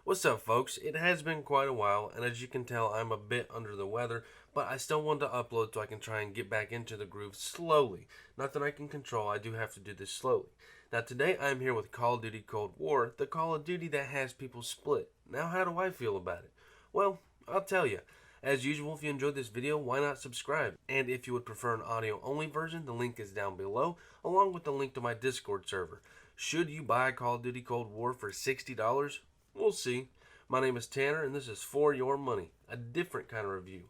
What's up, folks? It has been quite a while, and as you can tell, I'm a bit under the weather, but I still want to upload so I can try and get back into the groove slowly. Not that I can control, I do have to do this slowly. Now, today I'm here with Call of Duty Cold War, the Call of Duty that has people split. Now, how do I feel about it? Well, I'll tell you. As usual, if you enjoyed this video, why not subscribe? And if you would prefer an audio-only version, the link is down below, along with the link to my Discord server. Should you buy Call of Duty Cold War for $60? We'll see. My name is Tanner, and this is For Your Money, a different kind of review.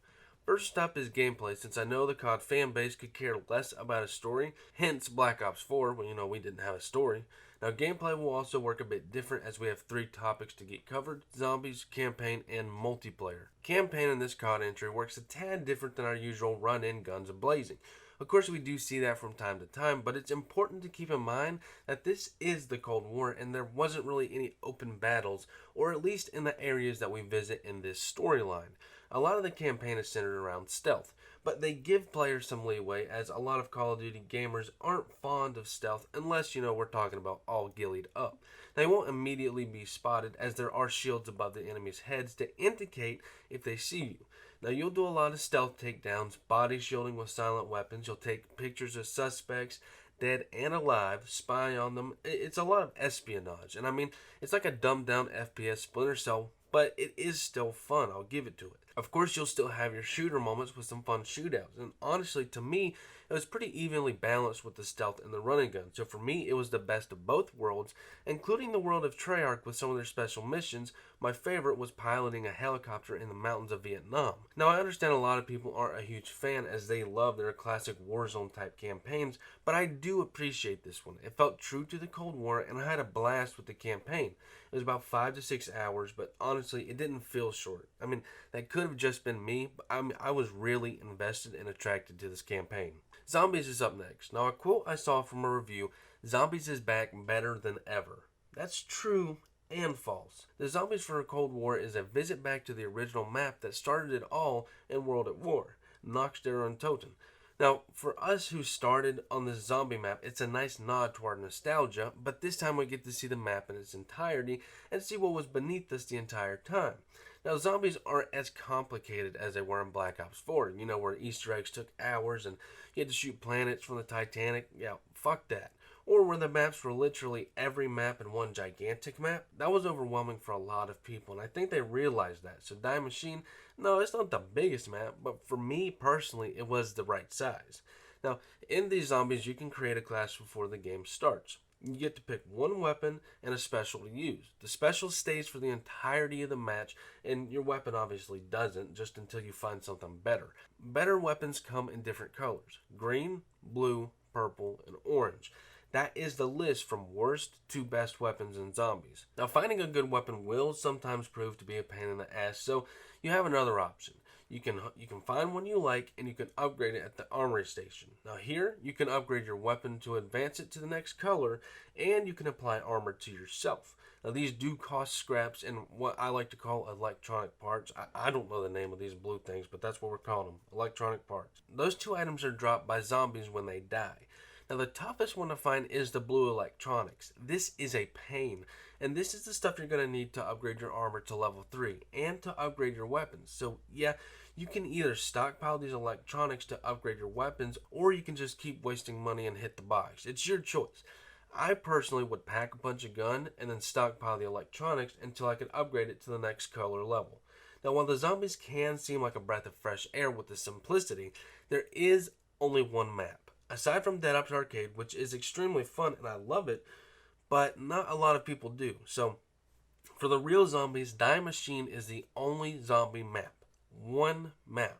First up is gameplay, since I know the COD fan base could care less about a story, hence Black Ops 4, when we didn't have a story. Now, gameplay will also work a bit different as we have 3 topics to get covered: zombies, campaign, and multiplayer. Campaign in this COD entry works a tad different than our usual run-in guns a-blazing. Of course, we do see that from time to time, but it's important to keep in mind that this is the Cold War and there wasn't really any open battles, or at least in the areas that we visit in this storyline. A lot of the campaign is centered around stealth, but they give players some leeway as a lot of Call of Duty gamers aren't fond of stealth unless, we're talking about all gillied up. They won't immediately be spotted as there are shields above the enemy's heads to indicate if they see you. Now, you'll do a lot of stealth takedowns, body shielding with silent weapons. You'll take pictures of suspects, dead and alive, spy on them. It's a lot of espionage. And I mean, it's like a dumbed down FPS Splinter Cell, but it is still fun. I'll give it to it. Of course, you'll still have your shooter moments with some fun shootouts. And honestly, to me, it was pretty evenly balanced with the stealth and the running gun. So for me, it was the best of both worlds, including the world of Treyarch with some of their special missions. My favorite was piloting a helicopter in the mountains of Vietnam. Now, I understand a lot of people aren't a huge fan as they love their classic Warzone type campaigns, but I do appreciate this one. It felt true to the Cold War, and I had a blast with the campaign. It was about 5 to 6 hours, but honestly, it didn't feel short. I mean, that could have just been me, but I was really invested and attracted to this campaign. Zombies is up next. Now, a quote I saw from a review: "Zombies is back better than ever." That's true and false. The Zombies for a Cold War is a visit back to the original map that started it all in World at War, Noxter und Toten. Now, for us who started on this zombie map, it's a nice nod to our nostalgia, but this time we get to see the map in its entirety and see what was beneath us the entire time. Now, zombies aren't as complicated as they were in Black Ops 4, where Easter eggs took hours and you had to shoot planets from the Titanic. Yeah, fuck that. Or where the maps were literally every map in one gigantic map. That was overwhelming for a lot of people, and I think they realized that. So Die Machine, no, it's not the biggest map, but for me personally, it was the right size. Now, in these zombies, you can create a class before the game starts. You get to pick one weapon and a special to use. The special stays for the entirety of the match, and your weapon obviously doesn't, just until you find something better. Better weapons come in different colors: green, blue, purple, and orange. That is the list from worst to best weapons in zombies. Now, finding a good weapon will sometimes prove to be a pain in the ass, so you have another option. You can find one you like, and you can upgrade it at the armory station. Now here, you can upgrade your weapon to advance it to the next color, and you can apply armor to yourself. Now these do cost scraps and what I like to call electronic parts. I don't know the name of these blue things, but that's what we're calling them, electronic parts. Those 2 items are dropped by zombies when they die. Now the toughest one to find is the blue electronics. This is a pain, and this is the stuff you're going to need to upgrade your armor to level 3 and to upgrade your weapons. So yeah, you can either stockpile these electronics to upgrade your weapons, or you can just keep wasting money and hit the box. It's your choice. I personally would pack a punch of gun and then stockpile the electronics until I could upgrade it to the next color level. Now, while the zombies can seem like a breath of fresh air with the simplicity, there is only one map. Aside from Dead Ops Arcade, which is extremely fun and I love it, but not a lot of people do. So, for the real zombies, Die Machine is the only zombie map. One map.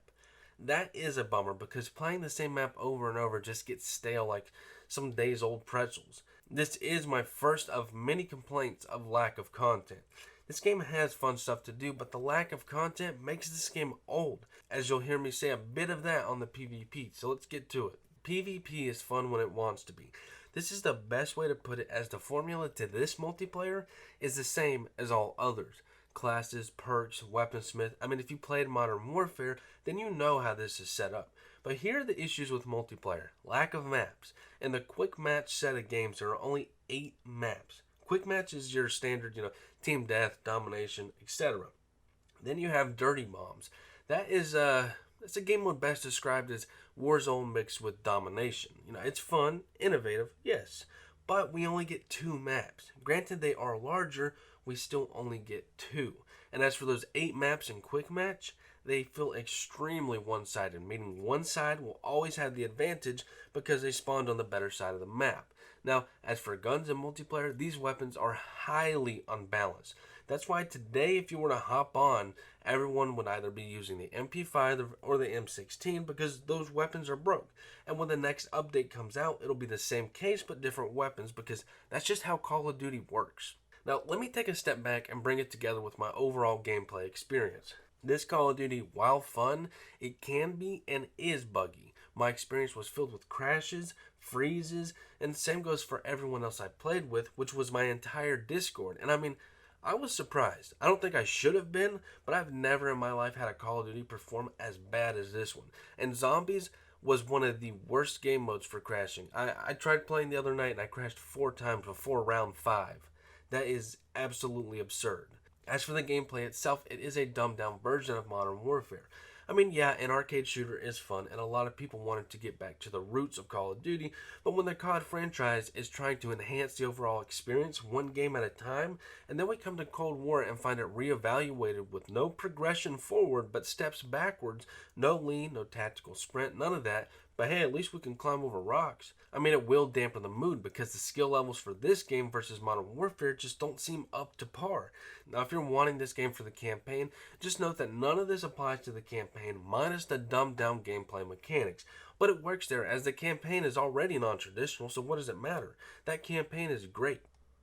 That is a bummer because playing the same map over and over just gets stale like some days old pretzels. This is my first of many complaints of lack of content. This game has fun stuff to do, but the lack of content makes this game old, as you'll hear me say a bit of that on the PvP, so let's get to it. PvP is fun when it wants to be. This is the best way to put it, as the formula to this multiplayer is the same as all others. Classes, perks, weaponsmith. I mean, if you played Modern Warfare, then you know how this is set up. But here are the issues with multiplayer. Lack of maps. In the quick match set of games, there are only 8 maps. Quick match is your standard, team death, domination, etc. Then you have Dirty Bombs. That is it's a game mode best described as Warzone mixed with domination. It's fun, innovative, yes, but we only get two maps. Granted, they are larger, we still only get two. And as for those 8 maps in Quick Match, they feel extremely one sided, meaning one side will always have the advantage because they spawned on the better side of the map. Now, as for guns and multiplayer, these weapons are highly unbalanced. That's why today, if you were to hop on, everyone would either be using the MP5 or the M16 because those weapons are broke. And when the next update comes out, it'll be the same case but different weapons because that's just how Call of Duty works. Now, let me take a step back and bring it together with my overall gameplay experience. This Call of Duty, while fun, it can be and is buggy. My experience was filled with crashes, freezes, and the same goes for everyone else I played with, which was my entire Discord. And I mean, I was surprised. I don't think I should have been, but I've never in my life had a Call of Duty perform as bad as this one. And Zombies was one of the worst game modes for crashing. I tried playing the other night and I crashed 4 times before round 5. That is absolutely absurd. As for the gameplay itself, it is a dumbed down version of Modern Warfare. I mean, yeah, an arcade shooter is fun, and a lot of people wanted to get back to the roots of Call of Duty, but when the COD franchise is trying to enhance the overall experience one game at a time, and then we come to Cold War and find it reevaluated with no progression forward but steps backwards, no lean, no tactical sprint, none of that, but hey, at least we can climb over rocks. I mean, it will dampen the mood because the skill levels for this game versus Modern Warfare just don't seem up to par. Now, if you're wanting this game for the campaign, just note that none of this applies to the campaign minus the dumbed down gameplay mechanics. But it works there as the campaign is already non-traditional, so what does it matter? That campaign is great.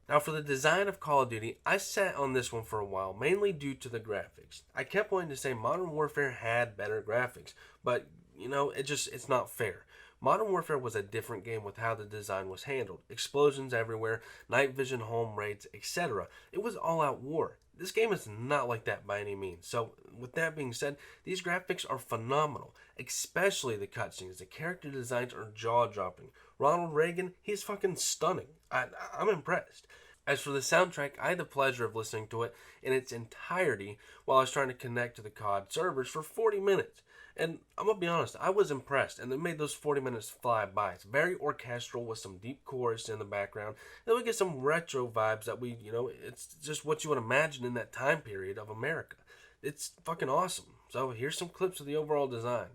Now, for the design of Call of Duty, I sat on this one for a while, mainly due to the graphics. I kept wanting to say Modern Warfare had better graphics, but it's not fair. Modern Warfare was a different game with how the design was handled. Explosions everywhere, night vision home raids, etc. It was all out war. This game is not like that by any means. So, with that being said, these graphics are phenomenal, especially the cutscenes. The character designs are jaw-dropping. Ronald Reagan, he's fucking stunning. I'm impressed. As for the soundtrack, I had the pleasure of listening to it in its entirety while I was trying to connect to the COD servers for 40 minutes. And I'm going to be honest, I was impressed, and it made those 40 minutes fly by. It's very orchestral with some deep chorus in the background. Then we get some retro vibes that it's just what you would imagine in that time period of America. It's fucking awesome. So here's some clips of the overall design.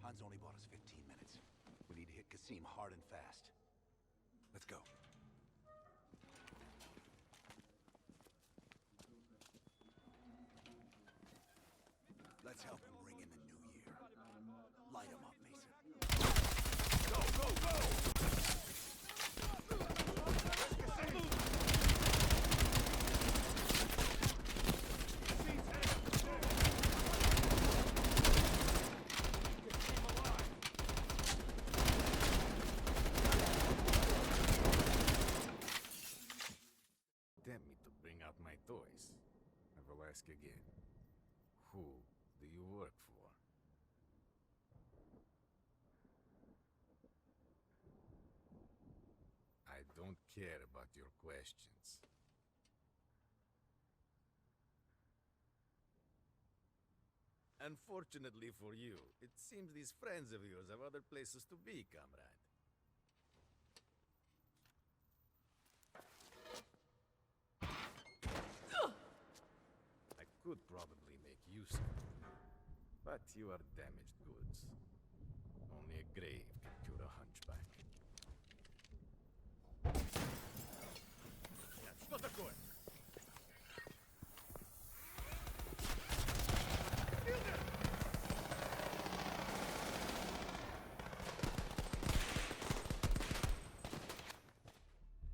Han's only bought us 15 minutes. We need to hit Qasim hard and fast. Let's go. Let's help him ring in the new year. Light him up, Mason. Go, go, go! Tempt me to bring out my toys. I will ask again. Who do you work for? I don't care about your questions. Unfortunately for you, it seems these friends of yours have other places to be, comrade. I could probably make use of it, but you are damaged goods. Only a grave can cure a hunchback. Что такое?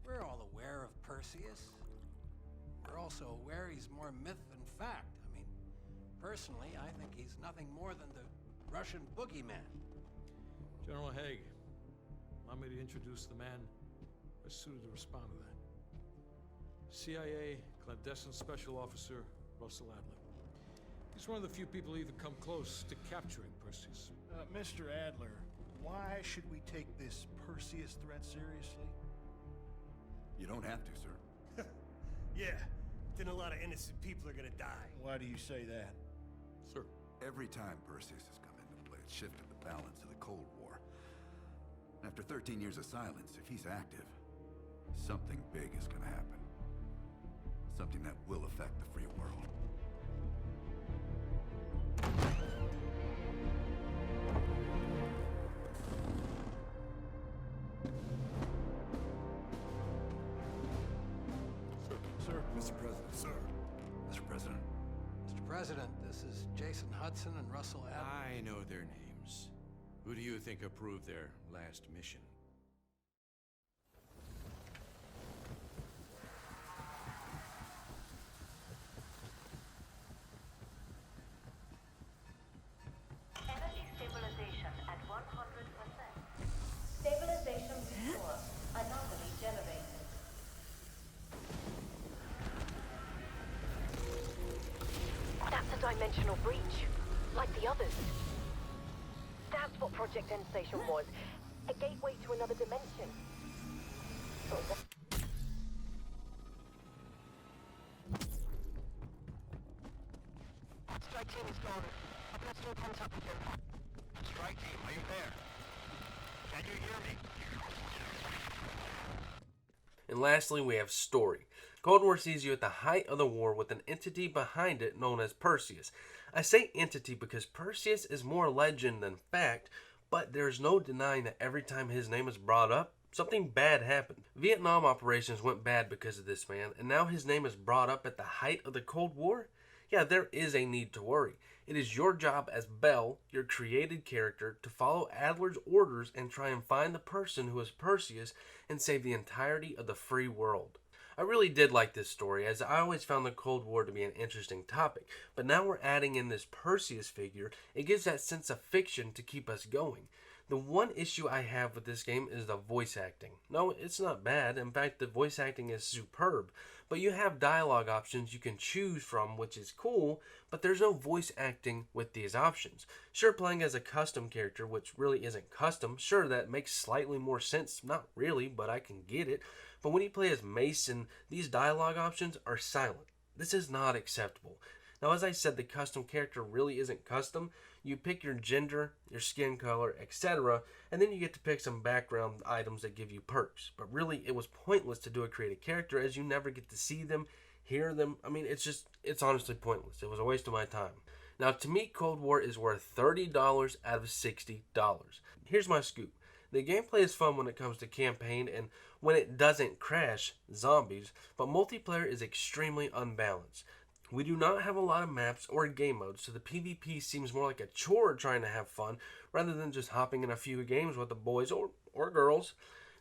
We're all aware of Perseus. We're also aware he's more myth than fact. I mean, personally, I think he's nothing more than the Russian boogeyman. General Haig, allow me to introduce the man best suited to respond to that. CIA clandestine special officer Russell Adler. He's one of the few people who even come close to capturing Perseus. Mr. Adler, Why should we take this Perseus threat seriously? You don't have to, sir. Yeah, then a lot of innocent people are gonna die. Why do you say that? Sir. Every time Perseus has come into play, it's shifted the balance of the Cold War. After 13 years of silence, if he's active, something big is gonna happen. Something that will affect the free world. Sir. Mr. President, sir. Mr. President. Mr. President, this is Jason Hudson and Russell Adams. I know their names. Who do you think approved their last mission? Energy stabilization at 100%. Stabilization restored. Anomaly generated. That's a dimensional breach, like the others. That's what Project End Station was. A gateway to another dimension. Sort of. Strike team is gone. I've got still contact with him. Strike team, are you there? Can you hear me? And lastly, we have story. Cold War sees you at the height of the war with an entity behind it known as Perseus. I say entity because Perseus is more legend than fact, but there's no denying that every time his name is brought up, something bad happened. Vietnam operations went bad because of this man, and now his name is brought up at the height of the Cold War? Yeah, there is a need to worry. It is your job as Bell, your created character, to follow Adler's orders and try and find the person who is Perseus and save the entirety of the free world. I really did like this story, as I always found the Cold War to be an interesting topic, but now we're adding in this Perseus figure. It gives that sense of fiction to keep us going. The one issue I have with this game is the voice acting. No, it's not bad. In fact, the voice acting is superb. But you have dialogue options you can choose from, which is cool, but there's no voice acting with these options. Sure, playing as a custom character, which really isn't custom, sure, that makes slightly more sense. Not really, but I can get it. But when you play as Mason, these dialogue options are silent. This is not acceptable. Now, as I said, the custom character really isn't custom. You pick your gender, your skin color, etc., and then you get to pick some background items that give you perks. But really, it was pointless to do a created character, as you never get to see them, hear them. I mean, it's honestly pointless. It was a waste of my time. Now, to me, Cold War is worth $30 out of $60. Here's my scoop. The gameplay is fun when it comes to campaign and when it doesn't crash zombies, but multiplayer is extremely unbalanced. We do not have a lot of maps or game modes, so the PvP seems more like a chore trying to have fun rather than just hopping in a few games with the boys or girls.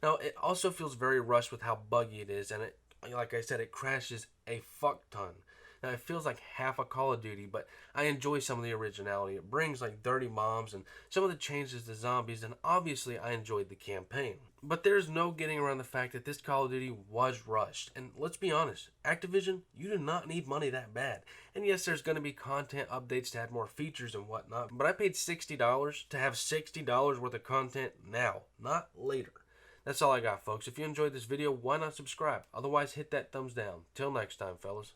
Now, it also feels very rushed with how buggy it is, and it, like I said, it crashes a fuck ton. Now, it feels like half a Call of Duty, but I enjoy some of the originality. It brings like dirty bombs and some of the changes to zombies, and obviously I enjoyed the campaign. But there's no getting around the fact that this Call of Duty was rushed. And let's be honest, Activision, you do not need money that bad. And yes, there's going to be content updates to add more features and whatnot, but I paid $60 to have $60 worth of content now, not later. That's all I got, folks. If you enjoyed this video, why not subscribe? Otherwise, hit that thumbs down. Till next time, fellas.